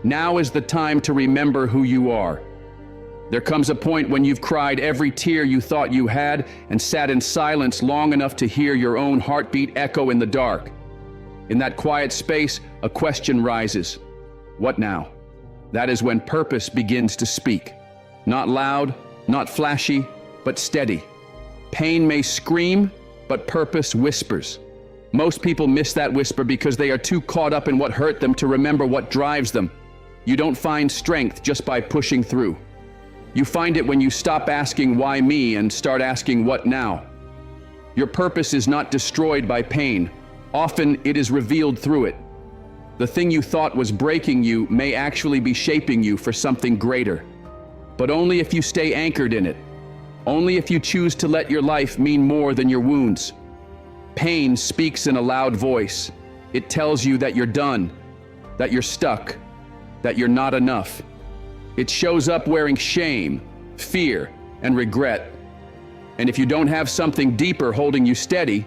Now is the time to remember who you are. There comes a point when you've cried every tear you thought you had and sat in silence long enough to hear your own heartbeat echo in the dark. In that quiet space, a question rises. What now? That is when purpose begins to speak. Not loud, not flashy, but steady. Pain may scream, but purpose whispers. Most people miss that whisper because they are too caught up in what hurt them to remember what drives them. You don't find strength just by pushing through. You find it when you stop asking why me and start asking what now. Your purpose is not destroyed by pain. Often it is revealed through it. The thing you thought was breaking you may actually be shaping you for something greater. But only if you stay anchored in it. Only if you choose to let your life mean more than your wounds. Pain speaks in a loud voice. It tells you that you're done, that you're stuck, that you're not enough. It shows up wearing shame, fear, and regret. And if you don't have something deeper holding you steady,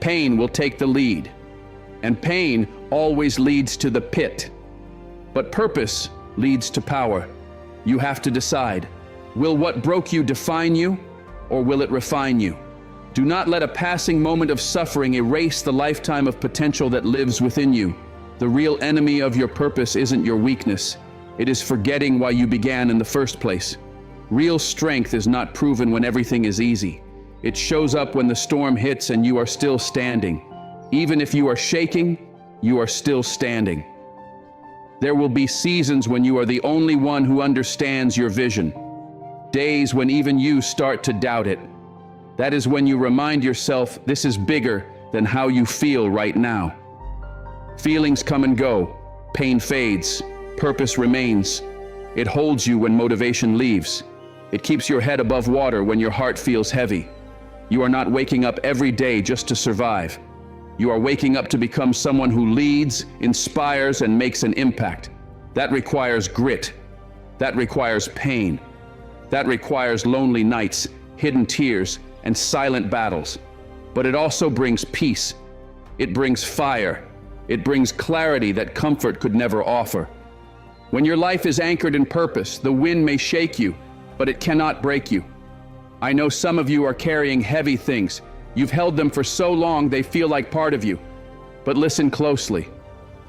pain will take the lead. And pain always leads to the pit. But purpose leads to power. You have to decide. Will what broke you define you, or will it refine you? Do not let a passing moment of suffering erase the lifetime of potential that lives within you. The real enemy of your purpose isn't your weakness. It is forgetting why you began in the first place. Real strength is not proven when everything is easy. It shows up when the storm hits and you are still standing. Even if you are shaking, you are still standing. There will be seasons when you are the only one who understands your vision. Days when even you start to doubt it. That is when you remind yourself this is bigger than how you feel right now. Feelings come and go. Pain fades. Purpose remains. It holds you when motivation leaves. It keeps your head above water when your heart feels heavy. You are not waking up every day just to survive. You are waking up to become someone who leads, inspires, and makes an impact. That requires grit. That requires pain. That requires lonely nights, hidden tears, and silent battles. But it also brings peace. It brings fire. It brings clarity that comfort could never offer. When your life is anchored in purpose, the wind may shake you, but it cannot break you. I know some of you are carrying heavy things. You've held them for so long they feel like part of you. But listen closely.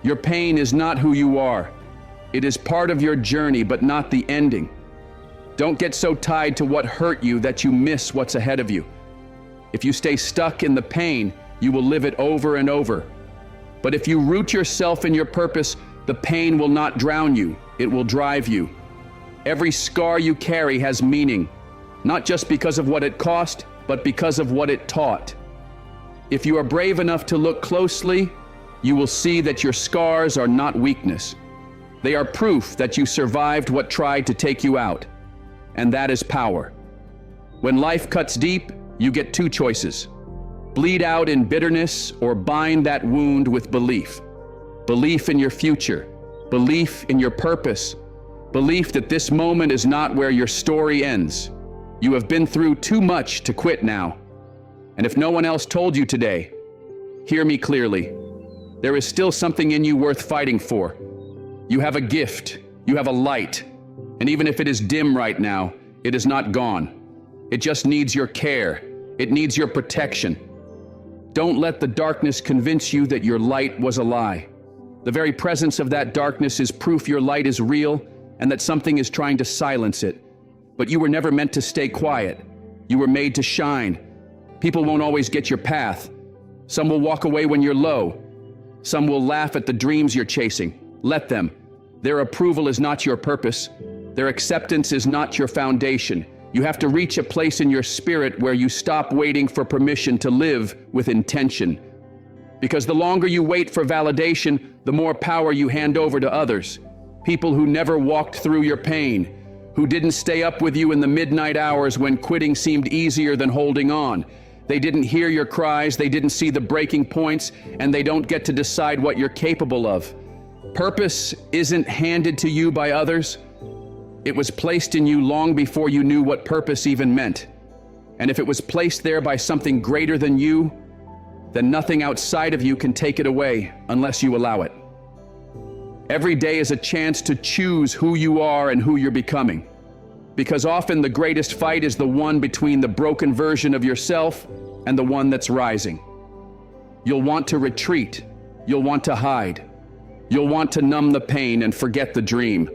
Your pain is not who you are. It is part of your journey, but not the ending. Don't get so tied to what hurt you that you miss what's ahead of you. If you stay stuck in the pain, you will live it over and over. But if you root yourself in your purpose, the pain will not drown you, it will drive you. Every scar you carry has meaning, not just because of what it cost, but because of what it taught. If you are brave enough to look closely, you will see that your scars are not weakness. They are proof that you survived what tried to take you out. And that is power. When life cuts deep, you get two choices. Bleed out in bitterness or bind that wound with belief. Belief in your future, belief in your purpose, belief that this moment is not where your story ends. You have been through too much to quit now. And if no one else told you today, hear me clearly. There is still something in you worth fighting for. You have a gift, you have a light, and even if it is dim right now, it is not gone. It just needs your care. It needs your protection. Don't let the darkness convince you that your light was a lie. The very presence of that darkness is proof your light is real and that something is trying to silence it. But you were never meant to stay quiet. You were made to shine. People won't always get your path. Some will walk away when you're low. Some will laugh at the dreams you're chasing. Let them. Their approval is not your purpose. Their acceptance is not your foundation. You have to reach a place in your spirit where you stop waiting for permission to live with intention. Because the longer you wait for validation, the more power you hand over to others. People who never walked through your pain, who didn't stay up with you in the midnight hours when quitting seemed easier than holding on. They didn't hear your cries, they didn't see the breaking points, and they don't get to decide what you're capable of. Purpose isn't handed to you by others. It was placed in you long before you knew what purpose even meant. And if it was placed there by something greater than you, then nothing outside of you can take it away unless you allow it. Every day is a chance to choose who you are and who you're becoming. Because often the greatest fight is the one between the broken version of yourself and the one that's rising. You'll want to retreat. You'll want to hide. You'll want to numb the pain and forget the dream.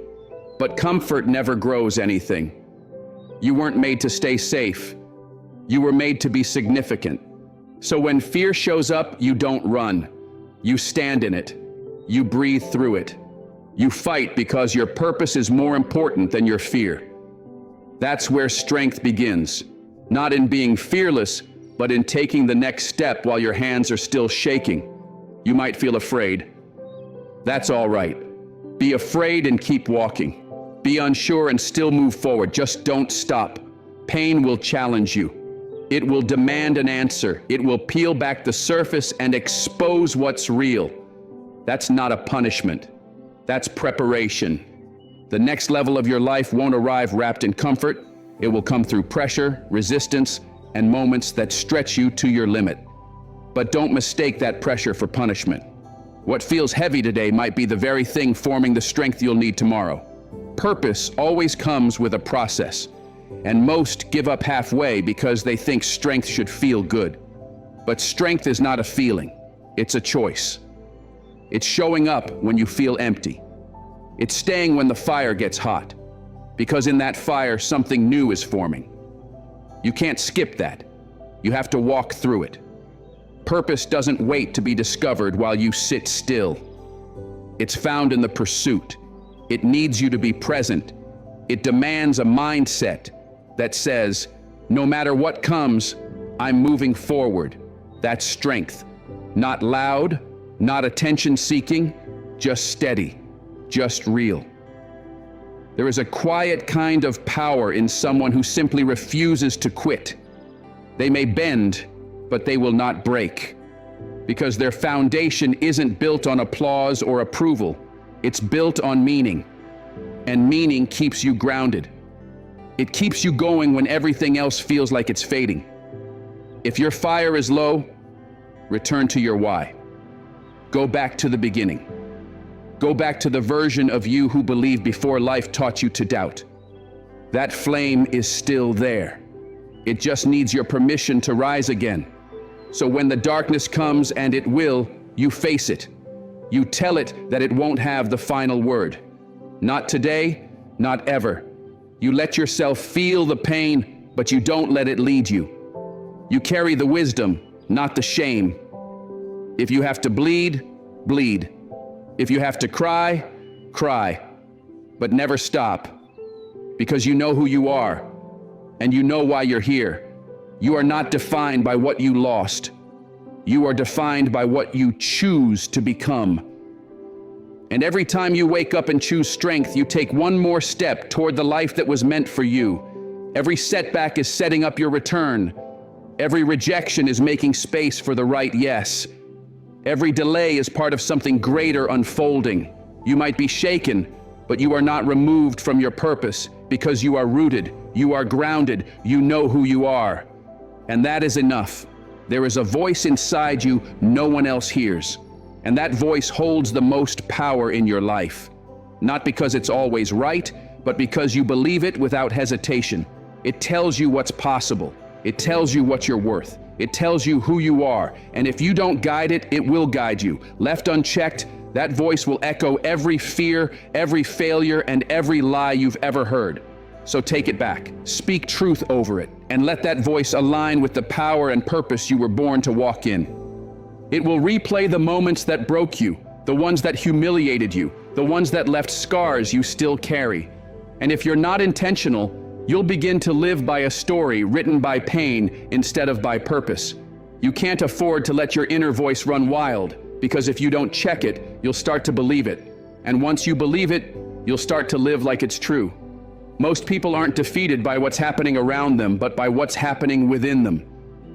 But comfort never grows anything. You weren't made to stay safe. You were made to be significant. So when fear shows up, you don't run. You stand in it. You breathe through it. You fight because your purpose is more important than your fear. That's where strength begins. Not in being fearless, but in taking the next step while your hands are still shaking. You might feel afraid. That's all right. Be afraid and keep walking. Be unsure and still move forward. Just don't stop. Pain will challenge you. It will demand an answer. It will peel back the surface and expose what's real. That's not a punishment. That's preparation. The next level of your life won't arrive wrapped in comfort. It will come through pressure, resistance, and moments that stretch you to your limit. But don't mistake that pressure for punishment. What feels heavy today might be the very thing forming the strength you'll need tomorrow. Purpose always comes with a process, and most give up halfway because they think strength should feel good. But strength is not a feeling, it's a choice. It's showing up when you feel empty. It's staying when the fire gets hot, because in that fire something new is forming. You can't skip that. You have to walk through it. Purpose doesn't wait to be discovered while you sit still. It's found in the pursuit. It needs you to be present. It demands a mindset that says, no matter what comes, I'm moving forward. That's strength. Not loud, not attention-seeking, just steady, just real. There is a quiet kind of power in someone who simply refuses to quit. They may bend, but they will not break, because their foundation isn't built on applause or approval. It's built on meaning, and meaning keeps you grounded. It keeps you going when everything else feels like it's fading. If your fire is low, return to your why. Go back to the beginning. Go back to the version of you who believed before life taught you to doubt. That flame is still there. It just needs your permission to rise again. So when the darkness comes, and it will, you face it. You tell it that it won't have the final word. Not today, not ever. You let yourself feel the pain, but you don't let it lead you. You carry the wisdom, not the shame. If you have to bleed, bleed. If you have to cry, cry. But never stop, because you know who you are, and you know why you're here. You are not defined by what you lost. You are defined by what you choose to become. And every time you wake up and choose strength, you take one more step toward the life that was meant for you. Every setback is setting up your return. Every rejection is making space for the right yes. Every delay is part of something greater unfolding. You might be shaken, but you are not removed from your purpose, because you are rooted, you are grounded, you know who you are. And that is enough. There is a voice inside you no one else hears. And that voice holds the most power in your life. Not because it's always right, but because you believe it without hesitation. It tells you what's possible. It tells you what you're worth. It tells you who you are. And if you don't guide it, it will guide you. Left unchecked, that voice will echo every fear, every failure, and every lie you've ever heard. So take it back. Speak truth over it, and let that voice align with the power and purpose you were born to walk in. It will replay the moments that broke you, the ones that humiliated you, the ones that left scars you still carry. And if you're not intentional, you'll begin to live by a story written by pain instead of by purpose. You can't afford to let your inner voice run wild, because if you don't check it, you'll start to believe it. And once you believe it, you'll start to live like it's true. Most people aren't defeated by what's happening around them, but by what's happening within them.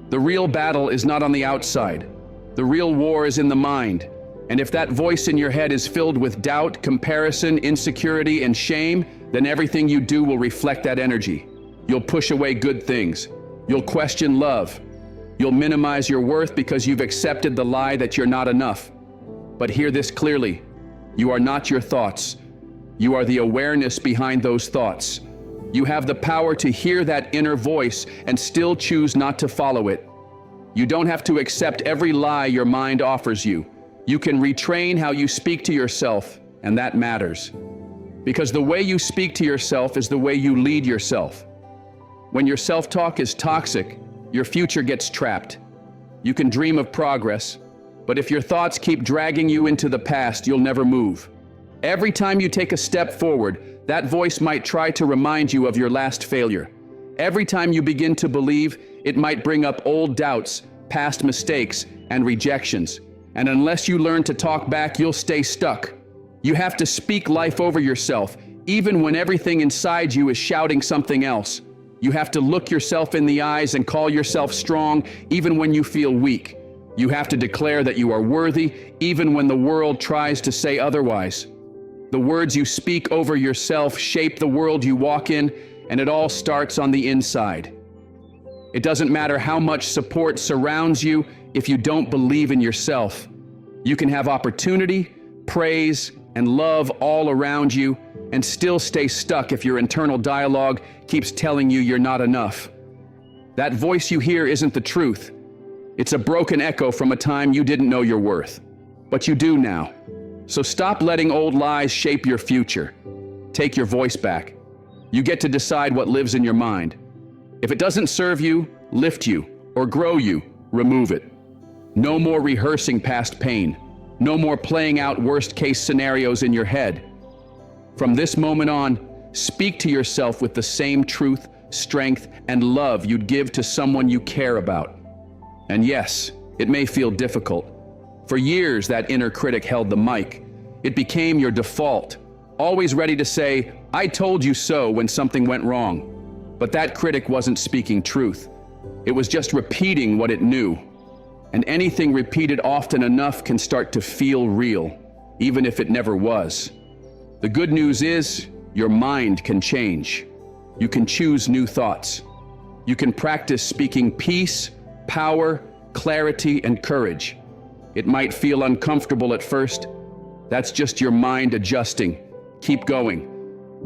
The real battle is not on the outside. The real war is in the mind. And if that voice in your head is filled with doubt, comparison, insecurity, and shame, then everything you do will reflect that energy. You'll push away good things. You'll question love. You'll minimize your worth because you've accepted the lie that you're not enough. But hear this clearly. You are not your thoughts. You are the awareness behind those thoughts. You have the power to hear that inner voice and still choose not to follow it. You don't have to accept every lie your mind offers you. You can retrain how you speak to yourself, and that matters. Because the way you speak to yourself is the way you lead yourself. When your self-talk is toxic, your future gets trapped. You can dream of progress, but if your thoughts keep dragging you into the past, you'll never move. Every time you take a step forward, that voice might try to remind you of your last failure. Every time you begin to believe, it might bring up old doubts, past mistakes, and rejections. And unless you learn to talk back, you'll stay stuck. You have to speak life over yourself, even when everything inside you is shouting something else. You have to look yourself in the eyes and call yourself strong, even when you feel weak. You have to declare that you are worthy, even when the world tries to say otherwise. The words you speak over yourself shape the world you walk in, and it all starts on the inside. It doesn't matter how much support surrounds you if you don't believe in yourself. You can have opportunity, praise, and love all around you, and still stay stuck if your internal dialogue keeps telling you you're not enough. That voice you hear isn't the truth. It's a broken echo from a time you didn't know your worth. But you do now. So stop letting old lies shape your future. Take your voice back. You get to decide what lives in your mind. If it doesn't serve you, lift you, or grow you, remove it. No more rehearsing past pain. No more playing out worst-case scenarios in your head. From this moment on, speak to yourself with the same truth, strength, and love you'd give to someone you care about. And yes, it may feel difficult. For years, that inner critic held the mic. It became your default, always ready to say, "I told you so," when something went wrong. But that critic wasn't speaking truth. It was just repeating what it knew. And anything repeated often enough can start to feel real, even if it never was. The good news is, your mind can change. You can choose new thoughts. You can practice speaking peace, power, clarity, and courage. It might feel uncomfortable at first. That's just your mind adjusting. Keep going.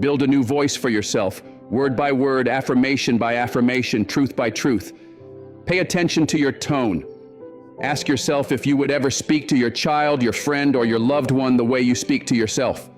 Build a new voice for yourself, word by word, affirmation by affirmation, truth by truth. Pay attention to your tone. Ask yourself if you would ever speak to your child, your friend, or your loved one the way you speak to yourself.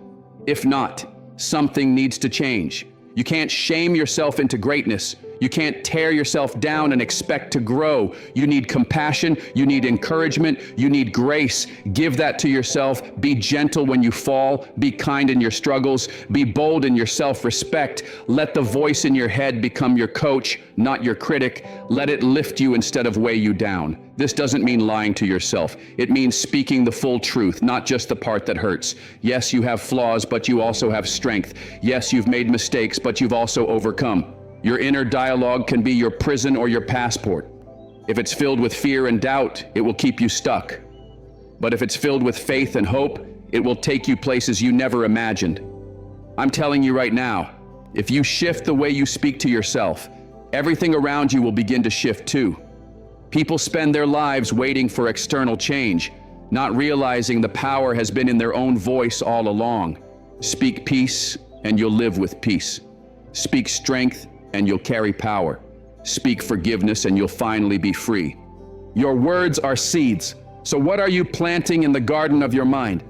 If not, something needs to change. You can't shame yourself into greatness. You can't tear yourself down and expect to grow. You need compassion, you need encouragement, you need grace. Give that to yourself. Be gentle when you fall. Be kind in your struggles. Be bold in your self-respect. Let the voice in your head become your coach, not your critic. Let it lift you instead of weigh you down. This doesn't mean lying to yourself. It means speaking the full truth, not just the part that hurts. Yes, you have flaws, but you also have strength. Yes, you've made mistakes, but you've also overcome. Your inner dialogue can be your prison or your passport. If it's filled with fear and doubt, it will keep you stuck. But if it's filled with faith and hope, it will take you places you never imagined. I'm telling you right now, if you shift the way you speak to yourself, everything around you will begin to shift too. People spend their lives waiting for external change, not realizing the power has been in their own voice all along. Speak peace, and you'll live with peace. Speak strength, and you'll carry power. Speak forgiveness, and you'll finally be free. Your words are seeds. So what are you planting in the garden of your mind?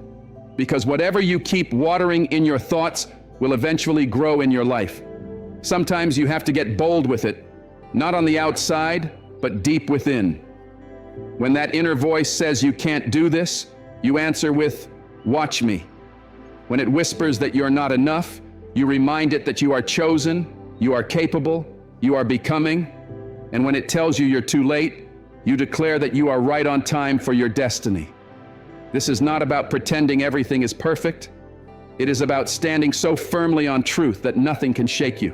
Because whatever you keep watering in your thoughts will eventually grow in your life. Sometimes you have to get bold with it, not on the outside, but deep within. When that inner voice says you can't do this, you answer with, "Watch me." When it whispers that you're not enough, you remind it that you are chosen, you are capable, you are becoming. And when it tells you you're too late, you declare that you are right on time for your destiny. This is not about pretending everything is perfect. It is about standing so firmly on truth that nothing can shake you.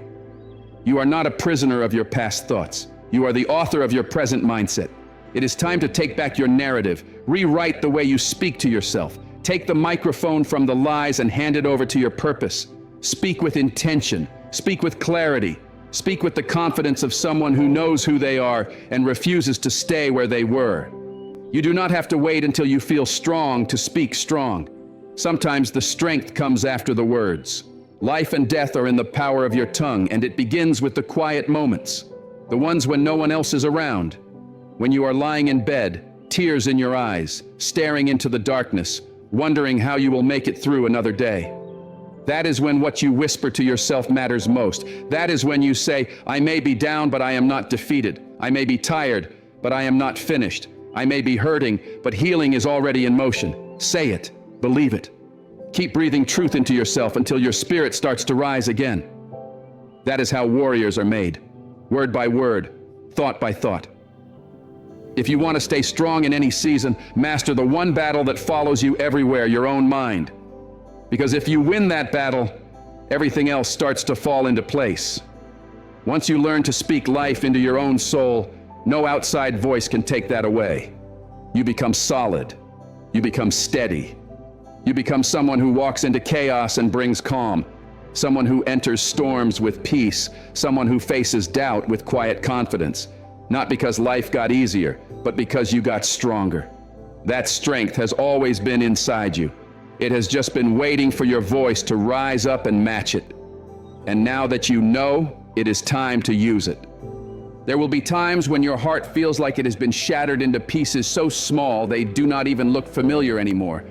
You are not a prisoner of your past thoughts. You are the author of your present mindset. It is time to take back your narrative, rewrite the way you speak to yourself. Take the microphone from the lies and hand it over to your purpose. Speak with intention, speak with clarity, speak with the confidence of someone who knows who they are and refuses to stay where they were. You do not have to wait until you feel strong to speak strong. Sometimes the strength comes after the words. Life and death are in the power of your tongue, and it begins with the quiet moments, the ones when no one else is around. When you are lying in bed, tears in your eyes, staring into the darkness, wondering how you will make it through another day. That is when what you whisper to yourself matters most. That is when you say, I may be down, but I am not defeated. I may be tired, but I am not finished. I may be hurting, but healing is already in motion. Say it, believe it. Keep breathing truth into yourself until your spirit starts to rise again. That is how warriors are made, word by word, thought by thought. If you want to stay strong in any season, master the one battle that follows you everywhere, your own mind. Because if you win that battle, everything else starts to fall into place. Once you learn to speak life into your own soul, no outside voice can take that away. You become solid. You become steady. You become someone who walks into chaos and brings calm. Someone who enters storms with peace. Someone who faces doubt with quiet confidence. Not because life got easier, but because you got stronger. That strength has always been inside you. It has just been waiting for your voice to rise up and match it. And now that you know, it is time to use it. There will be times when your heart feels like it has been shattered into pieces so small they do not even look familiar anymore.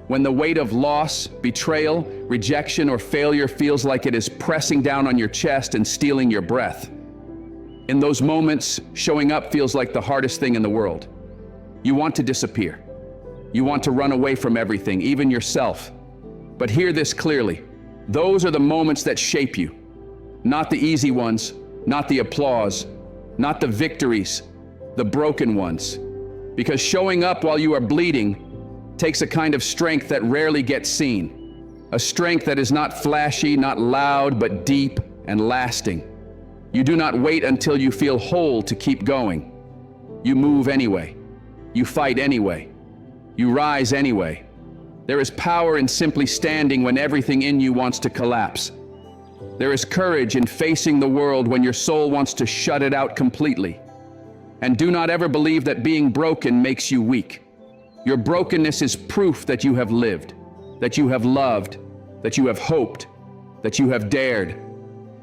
When the weight of loss, betrayal, rejection, or failure feels like it is pressing down on your chest and stealing your breath. In those moments, showing up feels like the hardest thing in the world. You want to disappear. You want to run away from everything, even yourself. But hear this clearly. Those are the moments that shape you. Not the easy ones, not the applause, not the victories, the broken ones. Because showing up while you are bleeding takes a kind of strength that rarely gets seen. A strength that is not flashy, not loud, but deep and lasting. You do not wait until you feel whole to keep going. You move anyway. You fight anyway. You rise anyway. There is power in simply standing when everything in you wants to collapse. There is courage in facing the world when your soul wants to shut it out completely. And do not ever believe that being broken makes you weak. Your brokenness is proof that you have lived, that you have loved, that you have hoped, that you have dared.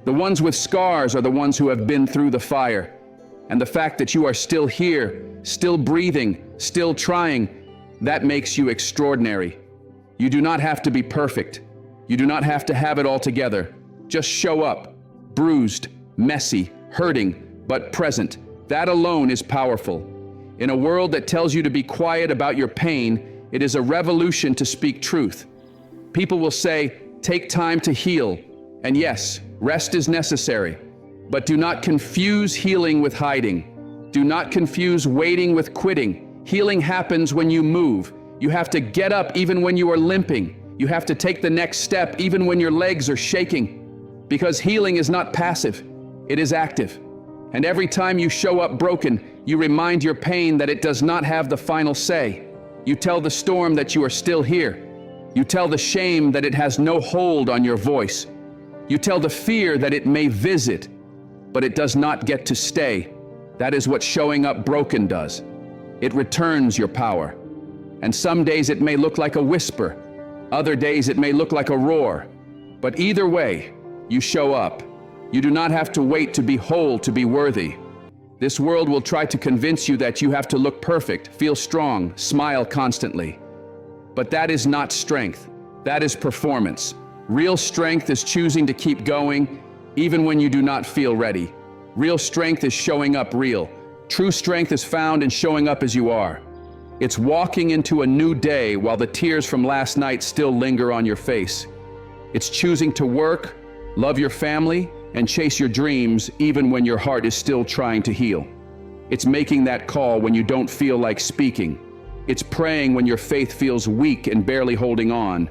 The ones with scars are the ones who have been through the fire. And the fact that you are still here, still breathing, still trying, that makes you extraordinary. You do not have to be perfect. You do not have to have it all together. Just show up, bruised, messy, hurting, but present. That alone is powerful. In a world that tells you to be quiet about your pain, it is a revolution to speak truth. People will say, take time to heal. And yes, rest is necessary. But do not confuse healing with hiding. Do not confuse waiting with quitting. Healing happens when you move. You have to get up even when you are limping. You have to take the next step even when your legs are shaking. Because healing is not passive, it is active. And every time you show up broken, you remind your pain that it does not have the final say. You tell the storm that you are still here. You tell the shame that it has no hold on your voice. You tell the fear that it may visit, but it does not get to stay. That is what showing up broken does. It returns your power. And some days it may look like a whisper. Other days it may look like a roar. But either way, you show up. You do not have to wait to be whole to be worthy. This world will try to convince you that you have to look perfect, feel strong, smile constantly. But that is not strength. That is performance. Real strength is choosing to keep going even when you do not feel ready. Real strength is showing up real. True strength is found in showing up as you are. It's walking into a new day while the tears from last night still linger on your face. It's choosing to work, love your family, and chase your dreams even when your heart is still trying to heal. It's making that call when you don't feel like speaking. It's praying when your faith feels weak and barely holding on.